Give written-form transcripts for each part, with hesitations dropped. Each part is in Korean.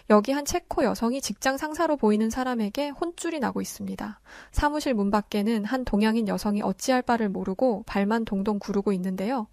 여기 한 체코 여성이 직장 상사로 보이는 사람에게 혼쭐이 나고 있습니다. 사무실 문 밖에는 한 동양인 여성이 어찌할 바를 모르고 발만 동동 구르고 있는데요.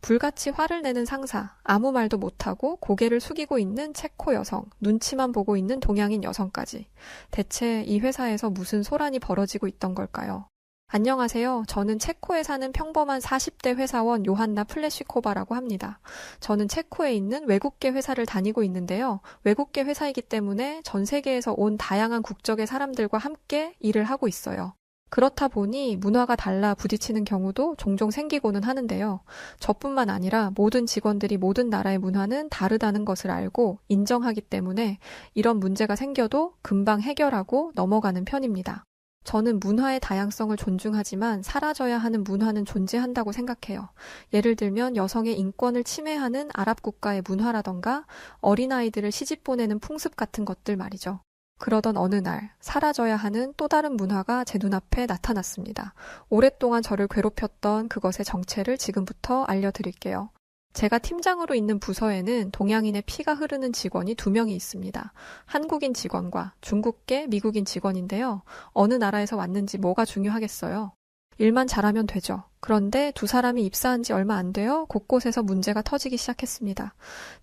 불같이 화를 내는 상사, 아무 말도 못하고 고개를 숙이고 있는 체코 여성, 눈치만 보고 있는 동양인 여성까지. 대체 이 회사에서 무슨 소란이 벌어지고 있던 걸까요? 안녕하세요. 저는 체코에 사는 평범한 40대 회사원 요한나 플레시코바라고 합니다. 저는 체코에 있는 외국계 회사를 다니고 있는데요. 외국계 회사이기 때문에 전 세계에서 온 다양한 국적의 사람들과 함께 일을 하고 있어요. 그렇다 보니 문화가 달라 부딪히는 경우도 종종 생기고는 하는데요. 저뿐만 아니라 모든 직원들이 모든 나라의 문화는 다르다는 것을 알고 인정하기 때문에 이런 문제가 생겨도 금방 해결하고 넘어가는 편입니다. 저는 문화의 다양성을 존중하지만 사라져야 하는 문화는 존재한다고 생각해요. 예를 들면 여성의 인권을 침해하는 아랍 국가의 문화라던가 어린아이들을 시집 보내는 풍습 같은 것들 말이죠. 그러던 어느 날 사라져야 하는 또 다른 문화가 제 눈앞에 나타났습니다. 오랫동안 저를 괴롭혔던 그것의 정체를 지금부터 알려드릴게요. 제가 팀장으로 있는 부서에는 동양인의 피가 흐르는 직원이 2명이 있습니다. 한국인 직원과 중국계 미국인 직원인데요. 어느 나라에서 왔는지 뭐가 중요하겠어요. 일만 잘하면 되죠. 그런데 두 사람이 입사한 지 얼마 안 돼요. 곳곳에서 문제가 터지기 시작했습니다.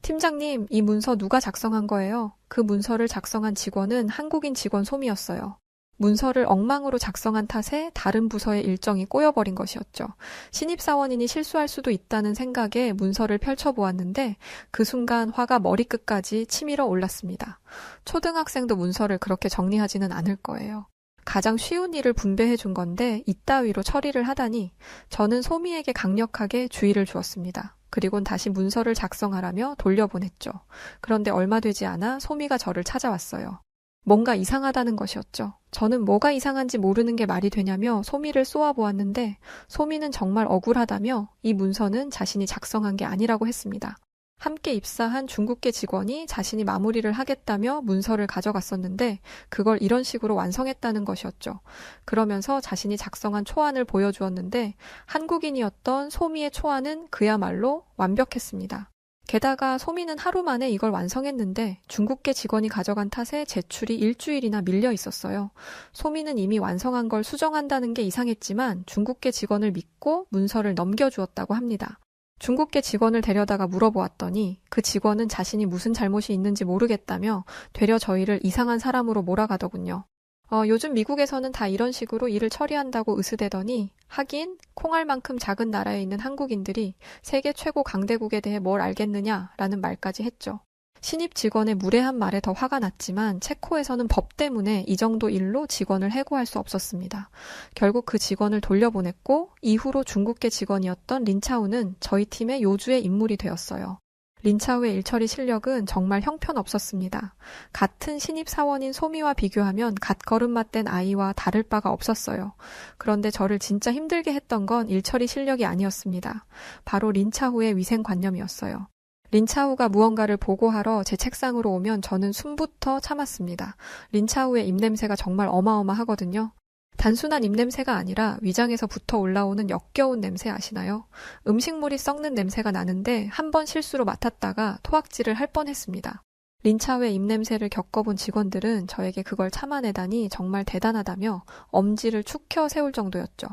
팀장님, 이 문서 누가 작성한 거예요? 그 문서를 작성한 직원은 한국인 직원 솜이었어요. 문서를 엉망으로 작성한 탓에 다른 부서의 일정이 꼬여버린 것이었죠. 신입사원이니 실수할 수도 있다는 생각에 문서를 펼쳐보았는데 그 순간 화가 머리끝까지 치밀어 올랐습니다. 초등학생도 문서를 그렇게 정리하지는 않을 거예요. 가장 쉬운 일을 분배해 준 건데 이따위로 처리를 하다니 저는 소미에게 강력하게 주의를 주었습니다. 그리곤 다시 문서를 작성하라며 돌려보냈죠. 그런데 얼마 되지 않아 소미가 저를 찾아왔어요. 뭔가 이상하다는 것이었죠. 저는 뭐가 이상한지 모르는 게 말이 되냐며 소미를 쏘아보았는데 소미는 정말 억울하다며 이 문서는 자신이 작성한 게 아니라고 했습니다. 함께 입사한 중국계 직원이 자신이 마무리를 하겠다며 문서를 가져갔었는데 그걸 이런 식으로 완성했다는 것이었죠. 그러면서 자신이 작성한 초안을 보여주었는데 한국인이었던 소미의 초안은 그야말로 완벽했습니다. 게다가 소미는 하루 만에 이걸 완성했는데 중국계 직원이 가져간 탓에 제출이 일주일이나 밀려 있었어요. 소미는 이미 완성한 걸 수정한다는 게 이상했지만 중국계 직원을 믿고 문서를 넘겨주었다고 합니다. 중국계 직원을 데려다가 물어보았더니 그 직원은 자신이 무슨 잘못이 있는지 모르겠다며 되려 저희를 이상한 사람으로 몰아가더군요. 요즘 미국에서는 다 이런 식으로 일을 처리한다고 으스대더니 하긴 콩알만큼 작은 나라에 있는 한국인들이 세계 최고 강대국에 대해 뭘 알겠느냐라는 말까지 했죠. 신입 직원의 무례한 말에 더 화가 났지만 체코에서는 법 때문에 이 정도 일로 직원을 해고할 수 없었습니다. 결국 그 직원을 돌려보냈고 이후로 중국계 직원이었던 린차우는 저희 팀의 요주의 인물이 되었어요. 린차우의 일처리 실력은 정말 형편없었습니다. 같은 신입 사원인 소미와 비교하면 갓걸음맛 된 아이와 다를 바가 없었어요. 그런데 저를 진짜 힘들게 했던 건 일처리 실력이 아니었습니다. 바로 린차우의 위생관념이었어요. 린차우가 무언가를 보고하러 제 책상으로 오면 저는 숨부터 참았습니다. 린차우의 입냄새가 정말 어마어마하거든요. 단순한 입냄새가 아니라 위장에서 붙어 올라오는 역겨운 냄새 아시나요? 음식물이 썩는 냄새가 나는데 한 번 실수로 맡았다가 토악질을 할 뻔했습니다. 린차우의 입냄새를 겪어본 직원들은 저에게 그걸 참아내다니 정말 대단하다며 엄지를 축혀 세울 정도였죠.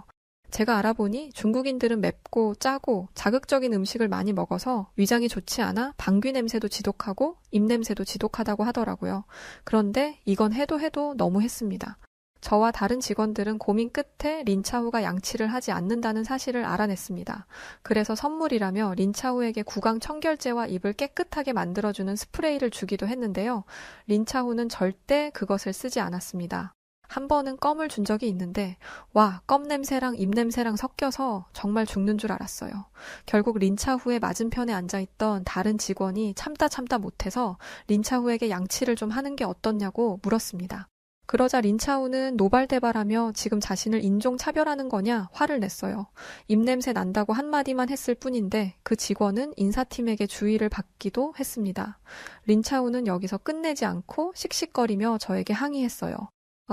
제가 알아보니 중국인들은 맵고 짜고 자극적인 음식을 많이 먹어서 위장이 좋지 않아 방귀 냄새도 지독하고 입냄새도 지독하다고 하더라고요. 그런데 이건 해도 너무 했습니다. 저와 다른 직원들은 고민 끝에 린차우가 양치를 하지 않는다는 사실을 알아냈습니다. 그래서 선물이라며 린차우에게 구강 청결제와 입을 깨끗하게 만들어주는 스프레이를 주기도 했는데요. 린차우는 절대 그것을 쓰지 않았습니다. 한 번은 껌을 준 적이 있는데 와, 껌 냄새랑 입 냄새랑 섞여서 정말 죽는 줄 알았어요. 결국 린차후의 맞은편에 앉아있던 다른 직원이 참다 못해서 린차후에게 양치를 좀 하는 게 어떻냐고 물었습니다. 그러자 린차우는 노발대발하며 지금 자신을 인종차별하는 거냐 화를 냈어요. 입냄새 난다고 한마디만 했을 뿐인데 그 직원은 인사팀에게 주의를 받기도 했습니다. 린차우는 여기서 끝내지 않고 씩씩거리며 저에게 항의했어요.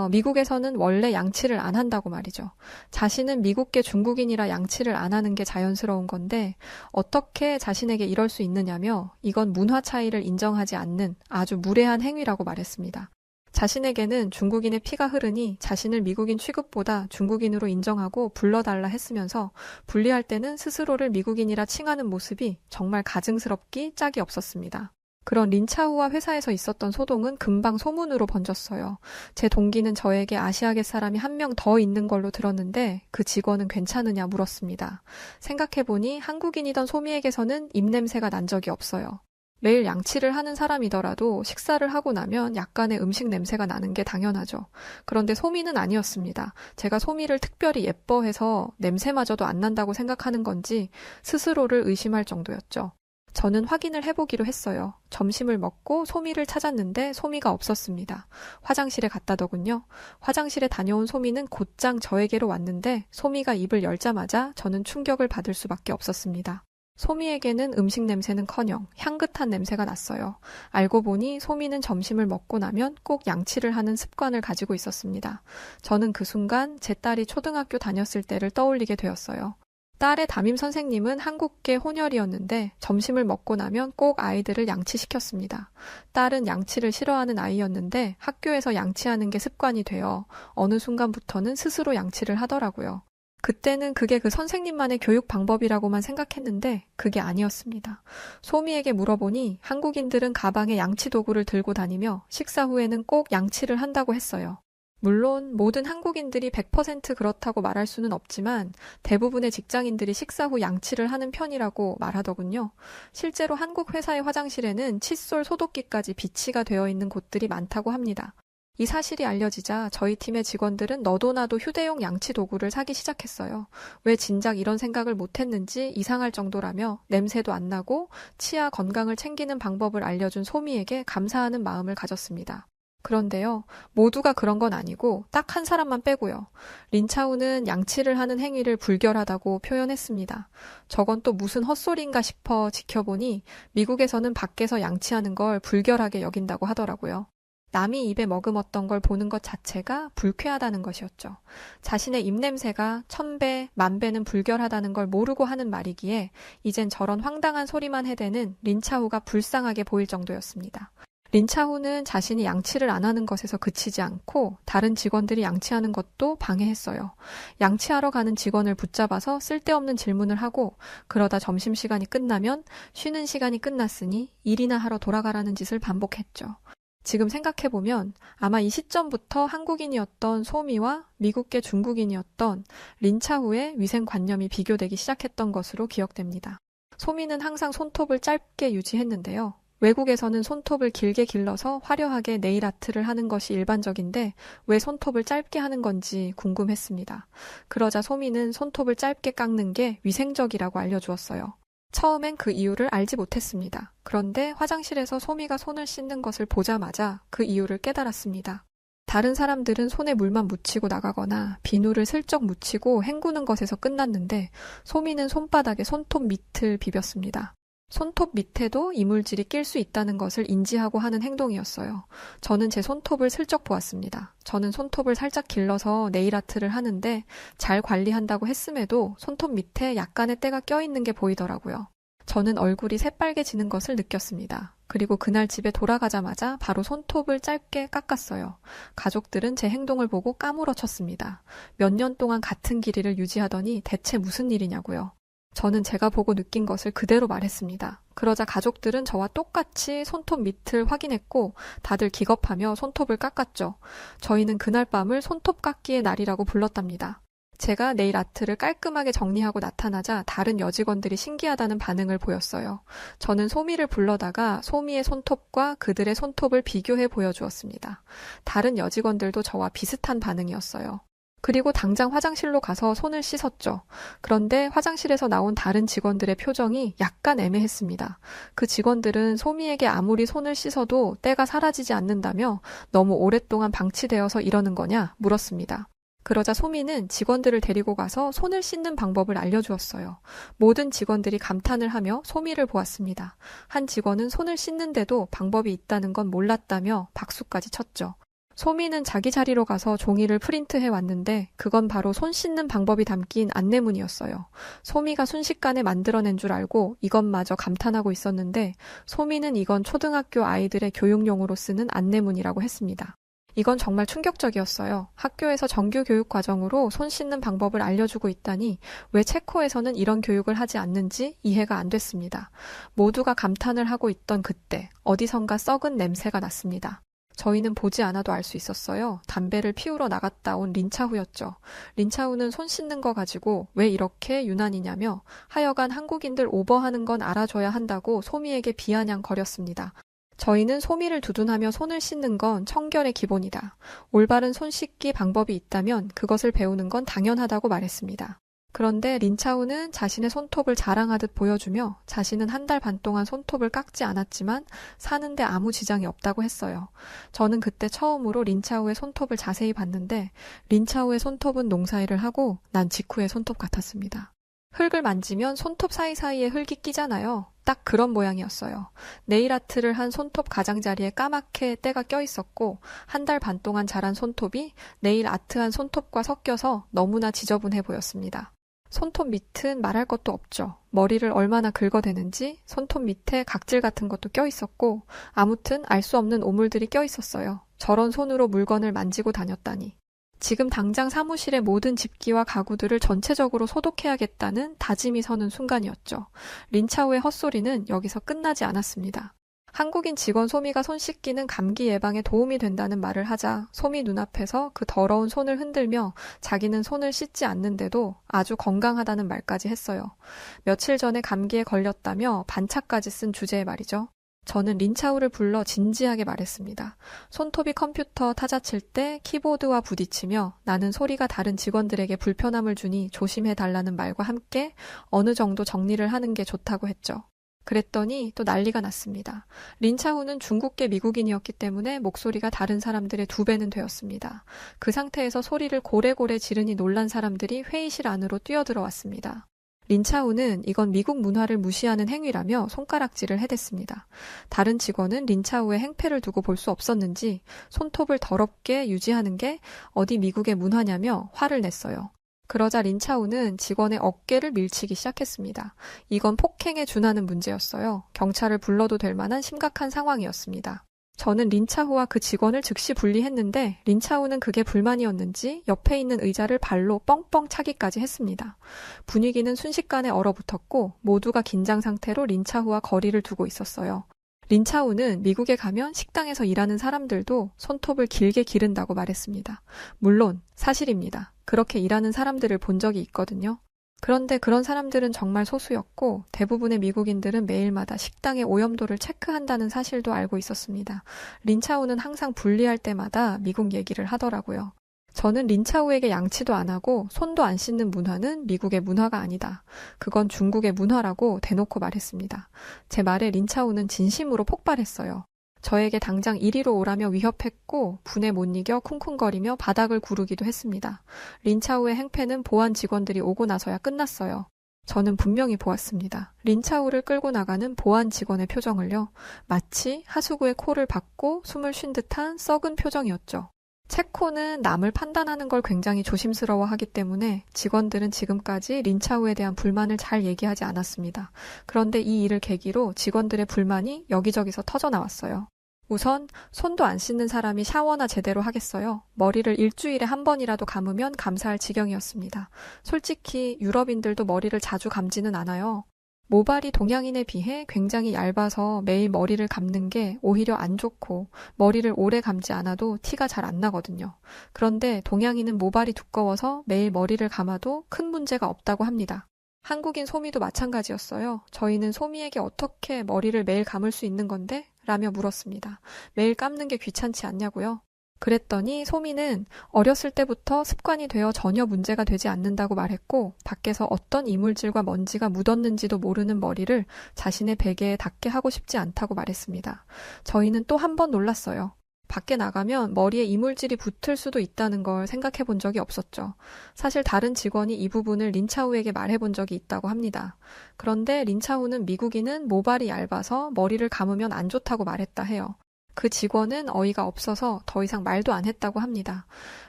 미국에서는 원래 양치를 안 한다고 말이죠. 자신은 미국계 중국인이라 양치를 안 하는 게 자연스러운 건데 어떻게 자신에게 이럴 수 있느냐며 이건 문화 차이를 인정하지 않는 아주 무례한 행위라고 말했습니다. 자신에게는 중국인의 피가 흐르니 자신을 미국인 취급보다 중국인으로 인정하고 불러달라 했으면서 분리할 때는 스스로를 미국인이라 칭하는 모습이 정말 가증스럽기 짝이 없었습니다. 그런 린차우와 회사에서 있었던 소동은 금방 소문으로 번졌어요. 제 동기는 저에게 아시아계 사람이 한 명 더 있는 걸로 들었는데 그 직원은 괜찮으냐 물었습니다. 생각해보니 한국인이던 소미에게서는 입냄새가 난 적이 없어요. 매일 양치를 하는 사람이더라도 식사를 하고 나면 약간의 음식 냄새가 나는 게 당연하죠. 그런데 소미는 아니었습니다. 제가 소미를 특별히 예뻐해서 냄새마저도 안 난다고 생각하는 건지 스스로를 의심할 정도였죠. 저는 확인을 해보기로 했어요. 점심을 먹고 소미를 찾았는데 소미가 없었습니다. 화장실에 갔다더군요. 화장실에 다녀온 소미는 곧장 저에게로 왔는데 소미가 입을 열자마자 저는 충격을 받을 수밖에 없었습니다. 소미에게는 음식 냄새는커녕 향긋한 냄새가 났어요. 알고 보니 소미는 점심을 먹고 나면 꼭 양치를 하는 습관을 가지고 있었습니다. 저는 그 순간 제 딸이 초등학교 다녔을 때를 떠올리게 되었어요. 딸의 담임 선생님은 한국계 혼혈이었는데 점심을 먹고 나면 꼭 아이들을 양치시켰습니다. 딸은 양치를 싫어하는 아이였는데 학교에서 양치하는 게 습관이 되어 어느 순간부터는 스스로 양치를 하더라고요. 그때는 그게 그 선생님만의 교육 방법이라고만 생각했는데 그게 아니었습니다. 소미에게 물어보니 한국인들은 가방에 양치 도구를 들고 다니며 식사 후에는 꼭 양치를 한다고 했어요. 물론 모든 한국인들이 100% 그렇다고 말할 수는 없지만 대부분의 직장인들이 식사 후 양치를 하는 편이라고 말하더군요. 실제로 한국 회사의 화장실에는 칫솔 소독기까지 비치가 되어 있는 곳들이 많다고 합니다. 이 사실이 알려지자 저희 팀의 직원들은 너도나도 휴대용 양치 도구를 사기 시작했어요. 왜 진작 이런 생각을 못했는지 이상할 정도라며 냄새도 안 나고 치아 건강을 챙기는 방법을 알려준 소미에게 감사하는 마음을 가졌습니다. 그런데요, 모두가 그런 건 아니고 딱 한 사람만 빼고요. 린차우는 양치를 하는 행위를 불결하다고 표현했습니다. 저건 또 무슨 헛소리인가 싶어 지켜보니 미국에서는 밖에서 양치하는 걸 불결하게 여긴다고 하더라고요. 남이 입에 머금었던 걸 보는 것 자체가 불쾌하다는 것이었죠. 자신의 입냄새가 1000배, 10,000배는 불결하다는 걸 모르고 하는 말이기에 이젠 저런 황당한 소리만 해대는 린차우가 불쌍하게 보일 정도였습니다. 린차우는 자신이 양치를 안 하는 것에서 그치지 않고 다른 직원들이 양치하는 것도 방해했어요. 양치하러 가는 직원을 붙잡아서 쓸데없는 질문을 하고 그러다 점심시간이 끝나면 쉬는 시간이 끝났으니 일이나 하러 돌아가라는 짓을 반복했죠. 지금 생각해보면 아마 이 시점부터 한국인이었던 소미와 미국계 중국인이었던 린차우의 위생관념이 비교되기 시작했던 것으로 기억됩니다. 소미는 항상 손톱을 짧게 유지했는데요. 외국에서는 손톱을 길게 길러서 화려하게 네일 아트를 하는 것이 일반적인데 왜 손톱을 짧게 하는 건지 궁금했습니다. 그러자 소미는 손톱을 짧게 깎는 게 위생적이라고 알려주었어요. 처음엔 그 이유를 알지 못했습니다. 그런데 화장실에서 소미가 손을 씻는 것을 보자마자 그 이유를 깨달았습니다. 다른 사람들은 손에 물만 묻히고 나가거나 비누를 슬쩍 묻히고 헹구는 것에서 끝났는데 소미는 손바닥에 손톱 밑을 비볐습니다. 손톱 밑에도 이물질이 낄 수 있다는 것을 인지하고 하는 행동이었어요. 저는 제 손톱을 슬쩍 보았습니다. 저는 손톱을 살짝 길러서 네일 아트를 하는데 잘 관리한다고 했음에도 손톱 밑에 약간의 때가 껴있는 게 보이더라고요. 저는 얼굴이 새빨개지는 것을 느꼈습니다. 그리고 그날 집에 돌아가자마자 바로 손톱을 짧게 깎았어요. 가족들은 제 행동을 보고 까무러쳤습니다. 몇 년 동안 같은 길이를 유지하더니 대체 무슨 일이냐고요. 저는 제가 보고 느낀 것을 그대로 말했습니다. 그러자 가족들은 저와 똑같이 손톱 밑을 확인했고 다들 기겁하며 손톱을 깎았죠. 저희는 그날 밤을 손톱 깎기의 날이라고 불렀답니다. 제가 네일 아트를 깔끔하게 정리하고 나타나자 다른 여직원들이 신기하다는 반응을 보였어요. 저는 소미를 불러다가 소미의 손톱과 그들의 손톱을 비교해 보여주었습니다. 다른 여직원들도 저와 비슷한 반응이었어요. 그리고 당장 화장실로 가서 손을 씻었죠. 그런데 화장실에서 나온 다른 직원들의 표정이 약간 애매했습니다. 그 직원들은 소미에게 아무리 손을 씻어도 때가 사라지지 않는다며 너무 오랫동안 방치되어서 이러는 거냐 물었습니다. 그러자 소미는 직원들을 데리고 가서 손을 씻는 방법을 알려주었어요. 모든 직원들이 감탄을 하며 소미를 보았습니다. 한 직원은 손을 씻는데도 방법이 있다는 건 몰랐다며 박수까지 쳤죠. 소미는 자기 자리로 가서 종이를 프린트해 왔는데 그건 바로 손 씻는 방법이 담긴 안내문이었어요. 소미가 순식간에 만들어낸 줄 알고 이것마저 감탄하고 있었는데 소미는 이건 초등학교 아이들의 교육용으로 쓰는 안내문이라고 했습니다. 이건 정말 충격적이었어요. 학교에서 정규 교육 과정으로 손 씻는 방법을 알려주고 있다니 왜 체코에서는 이런 교육을 하지 않는지 이해가 안 됐습니다. 모두가 감탄을 하고 있던 그때 어디선가 썩은 냄새가 났습니다. 저희는 보지 않아도 알 수 있었어요. 담배를 피우러 나갔다 온 린차후였죠. 린차후는 손 씻는 거 가지고 왜 이렇게 유난이냐며 하여간 한국인들 오버하는 건 알아줘야 한다고 소미에게 비아냥거렸습니다. 저희는 소미를 두둔하며 손을 씻는 건 청결의 기본이다. 올바른 손 씻기 방법이 있다면 그것을 배우는 건 당연하다고 말했습니다. 그런데 린차우는 자신의 손톱을 자랑하듯 보여주며 자신은 한 달 반 동안 손톱을 깎지 않았지만 사는데 아무 지장이 없다고 했어요. 저는 그때 처음으로 린차우의 손톱을 자세히 봤는데 린차우의 손톱은 농사일을 하고 난 직후의 손톱 같았습니다. 흙을 만지면 손톱 사이사이에 흙이 끼잖아요. 딱 그런 모양이었어요. 네일아트를 한 손톱 가장자리에 까맣게 때가 껴있었고 한 달 반 동안 자란 손톱이 네일 아트한 손톱과 섞여서 너무나 지저분해 보였습니다. 손톱 밑은 말할 것도 없죠. 머리를 얼마나 긁어대는지 손톱 밑에 각질 같은 것도 껴있었고 아무튼 알 수 없는 오물들이 껴있었어요. 저런 손으로 물건을 만지고 다녔다니. 지금 당장 사무실의 모든 집기와 가구들을 전체적으로 소독해야겠다는 다짐이 서는 순간이었죠. 린차우의 헛소리는 여기서 끝나지 않았습니다. 한국인 직원 소미가 손 씻기는 감기 예방에 도움이 된다는 말을 하자 소미 눈앞에서 그 더러운 손을 흔들며 자기는 손을 씻지 않는데도 아주 건강하다는 말까지 했어요. 며칠 전에 감기에 걸렸다며 반차까지 쓴 주제의 말이죠. 저는 린차우를 불러 진지하게 말했습니다. 손톱이 컴퓨터 타자칠 때 키보드와 부딪히며 나는 소리가 다른 직원들에게 불편함을 주니 조심해달라는 말과 함께 어느 정도 정리를 하는 게 좋다고 했죠. 그랬더니 또 난리가 났습니다. 린차우는 중국계 미국인이었기 때문에 목소리가 다른 사람들의 2배는 되었습니다. 그 상태에서 소리를 고래고래 지르니 놀란 사람들이 회의실 안으로 뛰어들어왔습니다. 린차우는 이건 미국 문화를 무시하는 행위라며 손가락질을 해댔습니다. 다른 직원은 린차우의 행패를 두고 볼 수 없었는지 손톱을 더럽게 유지하는 게 어디 미국의 문화냐며 화를 냈어요. 그러자 린차우는 직원의 어깨를 밀치기 시작했습니다. 이건 폭행에 준하는 문제였어요. 경찰을 불러도 될 만한 심각한 상황이었습니다. 저는 린차우와 그 직원을 즉시 분리했는데 린차우는 그게 불만이었는지 옆에 있는 의자를 발로 뻥뻥 차기까지 했습니다. 분위기는 순식간에 얼어붙었고 모두가 긴장 상태로 린차우와 거리를 두고 있었어요. 린차우는 미국에 가면 식당에서 일하는 사람들도 손톱을 길게 기른다고 말했습니다. 물론 사실입니다. 그렇게 일하는 사람들을 본 적이 있거든요. 그런데 그런 사람들은 정말 소수였고 대부분의 미국인들은 매일마다 식당의 오염도를 체크한다는 사실도 알고 있었습니다. 린차우는 항상 분리할 때마다 미국 얘기를 하더라고요. 저는 린차우에게 양치도 안 하고 손도 안 씻는 문화는 미국의 문화가 아니다. 그건 중국의 문화라고 대놓고 말했습니다. 제 말에 린차우는 진심으로 폭발했어요. 저에게 당장 이리로 오라며 위협했고 분에 못 이겨 쿵쿵거리며 바닥을 구르기도 했습니다. 린차우의 행패는 보안 직원들이 오고 나서야 끝났어요. 저는 분명히 보았습니다. 린차우를 끌고 나가는 보안 직원의 표정을요. 마치 하수구에 코를 박고 숨을 쉰 듯한 썩은 표정이었죠. 체코는 남을 판단하는 걸 굉장히 조심스러워하기 때문에 직원들은 지금까지 린차우에 대한 불만을 잘 얘기하지 않았습니다. 그런데 이 일을 계기로 직원들의 불만이 여기저기서 터져나왔어요. 우선 손도 안 씻는 사람이 샤워나 제대로 하겠어요. 머리를 일주일에 한 번이라도 감으면 감사할 지경이었습니다. 솔직히 유럽인들도 머리를 자주 감지는 않아요. 모발이 동양인에 비해 굉장히 얇아서 매일 머리를 감는 게 오히려 안 좋고 머리를 오래 감지 않아도 티가 잘 안 나거든요. 그런데 동양인은 모발이 두꺼워서 매일 머리를 감아도 큰 문제가 없다고 합니다. 한국인 소미도 마찬가지였어요. 저희는 소미에게 어떻게 머리를 매일 감을 수 있는 건데? 라며 물었습니다. 매일 감는 게 귀찮지 않냐고요? 그랬더니 소미는 어렸을 때부터 습관이 되어 전혀 문제가 되지 않는다고 말했고 밖에서 어떤 이물질과 먼지가 묻었는지도 모르는 머리를 자신의 베개에 닿게 하고 싶지 않다고 말했습니다. 저희는 또 한 번 놀랐어요. 밖에 나가면 머리에 이물질이 붙을 수도 있다는 걸 생각해 본 적이 없었죠. 사실 다른 직원이 이 부분을 린차우에게 말해 본 적이 있다고 합니다. 그런데 린차우는 미국인은 모발이 얇아서 머리를 감으면 안 좋다고 말했다 해요. 그 직원은 어이가 없어서 더 이상 말도 안 했다고 합니다.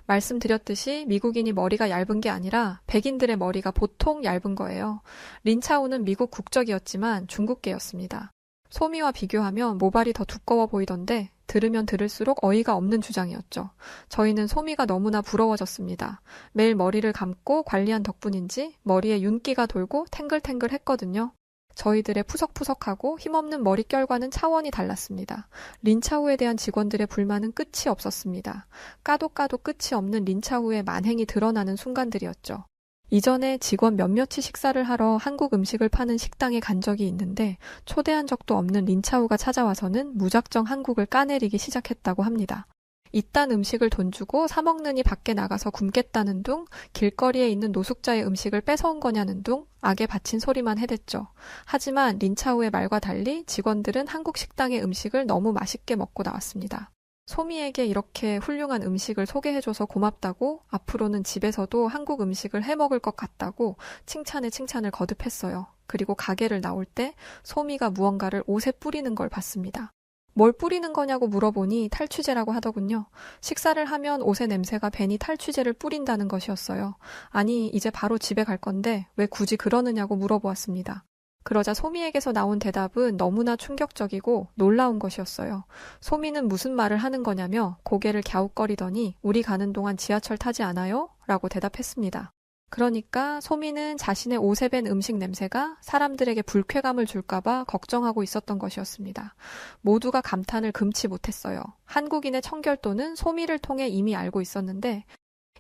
말씀드렸듯이 미국인이 머리가 얇은 게 아니라 백인들의 머리가 보통 얇은 거예요. 린차오는 미국 국적이었지만 중국계였습니다. 소미와 비교하면 모발이 더 두꺼워 보이던데 들으면 들을수록 어이가 없는 주장이었죠. 저희는 소미가 너무나 부러워졌습니다. 매일 머리를 감고 관리한 덕분인지 머리에 윤기가 돌고 탱글탱글했거든요. 저희들의 푸석푸석하고 힘없는 머릿결과는 차원이 달랐습니다. 린차오에 대한 직원들의 불만은 끝이 없었습니다. 까도 끝이 없는 린차오의 만행이 드러나는 순간들이었죠. 이전에 직원 몇몇이 식사를 하러 한국 음식을 파는 식당에 간 적이 있는데 초대한 적도 없는 린차오가 찾아와서는 무작정 한국을 까내리기 시작했다고 합니다. 이딴 음식을 돈 주고 사 먹느니 밖에 나가서 굶겠다는 둥, 길거리에 있는 노숙자의 음식을 뺏어온 거냐는 둥, 악에 바친 소리만 해댔죠. 하지만 린차오의 말과 달리 직원들은 한국 식당의 음식을 너무 맛있게 먹고 나왔습니다. 소미에게 이렇게 훌륭한 음식을 소개해줘서 고맙다고 앞으로는 집에서도 한국 음식을 해먹을 것 같다고 칭찬에 칭찬을 거듭했어요. 그리고 가게를 나올 때 소미가 무언가를 옷에 뿌리는 걸 봤습니다. 뭘 뿌리는 거냐고 물어보니 탈취제라고 하더군요. 식사를 하면 옷의 냄새가 괜히 탈취제를 뿌린다는 것이었어요. 아니, 이제 바로 집에 갈 건데 왜 굳이 그러느냐고 물어보았습니다. 그러자 소미에게서 나온 대답은 너무나 충격적이고 놀라운 것이었어요. 소미는 무슨 말을 하는 거냐며 고개를 갸웃거리더니 우리 가는 동안 지하철 타지 않아요? 라고 대답했습니다. 그러니까 소미는 자신의 옷에 밴 음식 냄새가 사람들에게 불쾌감을 줄까봐 걱정하고 있었던 것이었습니다. 모두가 감탄을 금치 못했어요. 한국인의 청결도는 소미를 통해 이미 알고 있었는데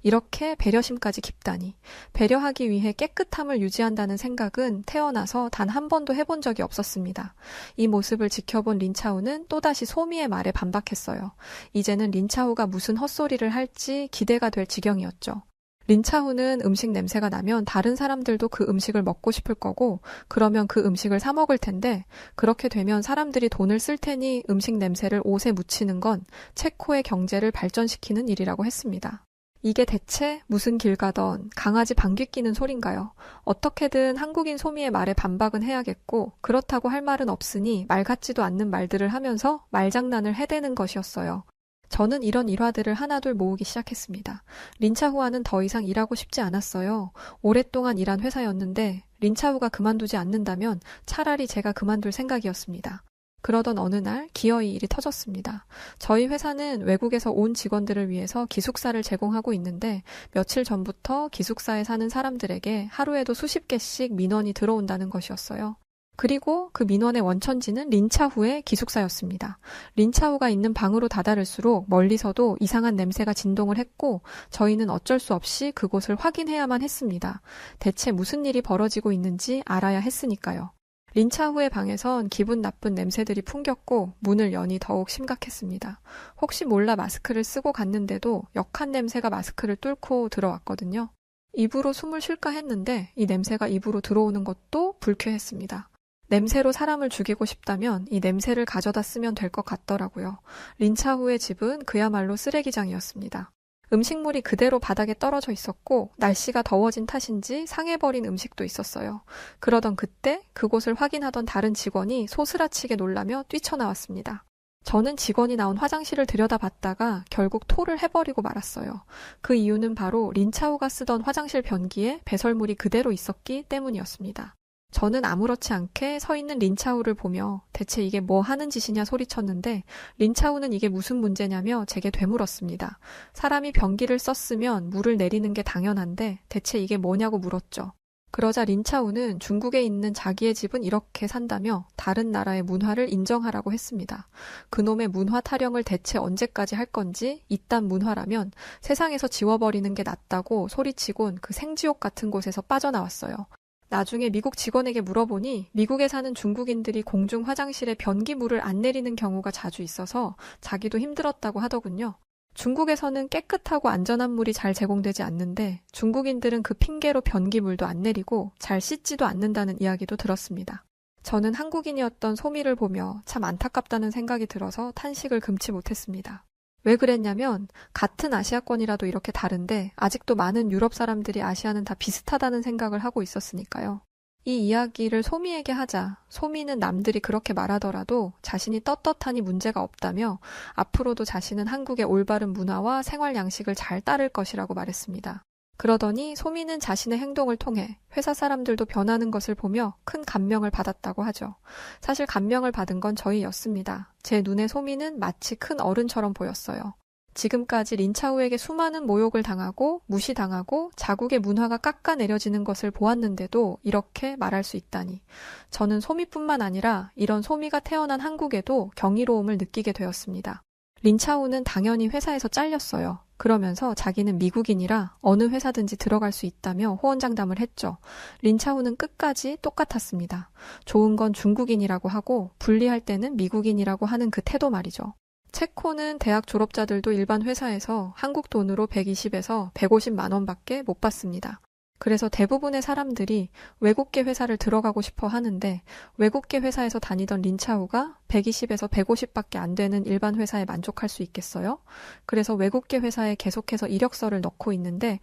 이렇게 배려심까지 깊다니. 배려하기 위해 깨끗함을 유지한다는 생각은 태어나서 단 한 번도 해본 적이 없었습니다. 이 모습을 지켜본 린차오는 또다시 소미의 말에 반박했어요. 이제는 린차오가 무슨 헛소리를 할지 기대가 될 지경이었죠. 린차오는 음식 냄새가 나면 다른 사람들도 그 음식을 먹고 싶을 거고 그러면 그 음식을 사 먹을 텐데 그렇게 되면 사람들이 돈을 쓸 테니 음식 냄새를 옷에 묻히는 건 체코의 경제를 발전시키는 일이라고 했습니다. 이게 대체 무슨 길 가던 강아지 방귀 뀌는 소린가요? 어떻게든 한국인 소미의 말에 반박은 해야겠고 그렇다고 할 말은 없으니 말 같지도 않는 말들을 하면서 말장난을 해대는 것이었어요. 저는 이런 일화들을 하나둘 모으기 시작했습니다. 린차후와는 더 이상 일하고 싶지 않았어요. 오랫동안 일한 회사였는데 린차후가 그만두지 않는다면 차라리 제가 그만둘 생각이었습니다. 그러던 어느 날 기어이 일이 터졌습니다. 저희 회사는 외국에서 온 직원들을 위해서 기숙사를 제공하고 있는데 며칠 전부터 기숙사에 사는 사람들에게 하루에도 수십 개씩 민원이 들어온다는 것이었어요. 그리고 그 민원의 원천지는 린차후의 기숙사였습니다. 린차후가 있는 방으로 다다를수록 멀리서도 이상한 냄새가 진동을 했고 저희는 어쩔 수 없이 그곳을 확인해야만 했습니다. 대체 무슨 일이 벌어지고 있는지 알아야 했으니까요. 린차후의 방에선 기분 나쁜 냄새들이 풍겼고 문을 여니 더욱 심각했습니다. 혹시 몰라 마스크를 쓰고 갔는데도 역한 냄새가 마스크를 뚫고 들어왔거든요. 입으로 숨을 쉴까 했는데 이 냄새가 입으로 들어오는 것도 불쾌했습니다. 냄새로 사람을 죽이고 싶다면 이 냄새를 가져다 쓰면 될 것 같더라고요. 린차후의 집은 그야말로 쓰레기장이었습니다. 음식물이 그대로 바닥에 떨어져 있었고 날씨가 더워진 탓인지 상해버린 음식도 있었어요. 그러던 그때 그곳을 확인하던 다른 직원이 소스라치게 놀라며 뛰쳐나왔습니다. 저는 직원이 나온 화장실을 들여다봤다가 결국 토를 해버리고 말았어요. 그 이유는 바로 린차오가 쓰던 화장실 변기에 배설물이 그대로 있었기 때문이었습니다. 저는 아무렇지 않게 서 있는 린차오를 보며 대체 이게 뭐 하는 짓이냐 소리쳤는데 린차오는 이게 무슨 문제냐며 제게 되물었습니다. 사람이 변기를 썼으면 물을 내리는 게 당연한데 대체 이게 뭐냐고 물었죠. 그러자 린차오는 중국에 있는 자기의 집은 이렇게 산다며 다른 나라의 문화를 인정하라고 했습니다. 그놈의 문화 타령을 대체 언제까지 할 건지 이딴 문화라면 세상에서 지워버리는 게 낫다고 소리치곤 그 생지옥 같은 곳에서 빠져나왔어요. 나중에 미국 직원에게 물어보니 미국에 사는 중국인들이 공중 화장실에 변기물을 안 내리는 경우가 자주 있어서 자기도 힘들었다고 하더군요. 중국에서는 깨끗하고 안전한 물이 잘 제공되지 않는데 중국인들은 그 핑계로 변기물도 안 내리고 잘 씻지도 않는다는 이야기도 들었습니다. 저는 한국인이었던 소미를 보며 참 안타깝다는 생각이 들어서 탄식을 금치 못했습니다. 왜 그랬냐면 같은 아시아권이라도 이렇게 다른데 아직도 많은 유럽 사람들이 아시아는 다 비슷하다는 생각을 하고 있었으니까요. 이 이야기를 소미에게 하자 소미는 남들이 그렇게 말하더라도 자신이 떳떳하니 문제가 없다며 앞으로도 자신은 한국의 올바른 문화와 생활 양식을 잘 따를 것이라고 말했습니다. 그러더니 소미는 자신의 행동을 통해 회사 사람들도 변하는 것을 보며 큰 감명을 받았다고 하죠. 사실 감명을 받은 건 저희였습니다. 제 눈에 소미는 마치 큰 어른처럼 보였어요. 지금까지 린차우에게 수많은 모욕을 당하고 무시당하고 자국의 문화가 깎아내려지는 것을 보았는데도 이렇게 말할 수 있다니. 저는 소미뿐만 아니라 이런 소미가 태어난 한국에도 경이로움을 느끼게 되었습니다. 린차우는 당연히 회사에서 잘렸어요. 그러면서 자기는 미국인이라 어느 회사든지 들어갈 수 있다며 호언장담을 했죠. 린차우는 끝까지 똑같았습니다. 좋은 건 중국인이라고 하고 불리할 때는 미국인이라고 하는 그 태도 말이죠. 체코는 대학 졸업자들도 일반 회사에서 한국 돈으로 120에서 150만 원밖에 못 받습니다. 그래서 대부분의 사람들이 외국계 회사를 들어가고 싶어 하는데 외국계 회사에서 다니던 린차우가 120에서 150밖에 안 되는 일반 회사에 만족할 수 있겠어요? 그래서 외국계 회사에 계속해서 이력서를 넣고 있는데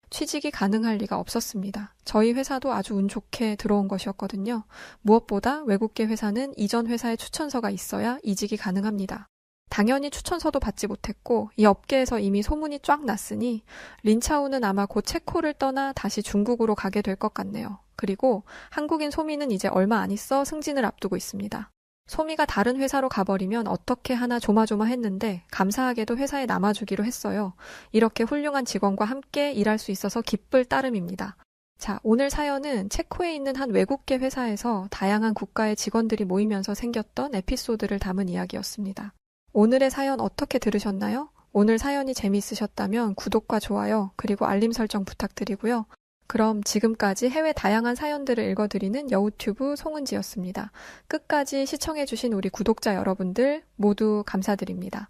취직이 가능할 리가 없었습니다. 저희 회사도 아주 운 좋게 들어온 것이었거든요. 무엇보다 외국계 회사는 이전 회사에 추천서가 있어야 이직이 가능합니다. 당연히 추천서도 받지 못했고 이 업계에서 이미 소문이 쫙 났으니 린차우는 아마 곧 체코를 떠나 다시 중국으로 가게 될 것 같네요. 그리고 한국인 소미는 이제 얼마 안 있어 승진을 앞두고 있습니다. 소미가 다른 회사로 가버리면 어떻게 하나 조마조마했는데 감사하게도 회사에 남아주기로 했어요. 이렇게 훌륭한 직원과 함께 일할 수 있어서 기쁠 따름입니다. 자, 오늘 사연은 체코에 있는 한 외국계 회사에서 다양한 국가의 직원들이 모이면서 생겼던 에피소드를 담은 이야기였습니다. 오늘의 사연 어떻게 들으셨나요? 오늘 사연이 재미있으셨다면 구독과 좋아요 그리고 알림 설정 부탁드리고요. 그럼 지금까지 해외 다양한 사연들을 읽어드리는 여우튜브 송은지였습니다. 끝까지 시청해주신 우리 구독자 여러분들 모두 감사드립니다.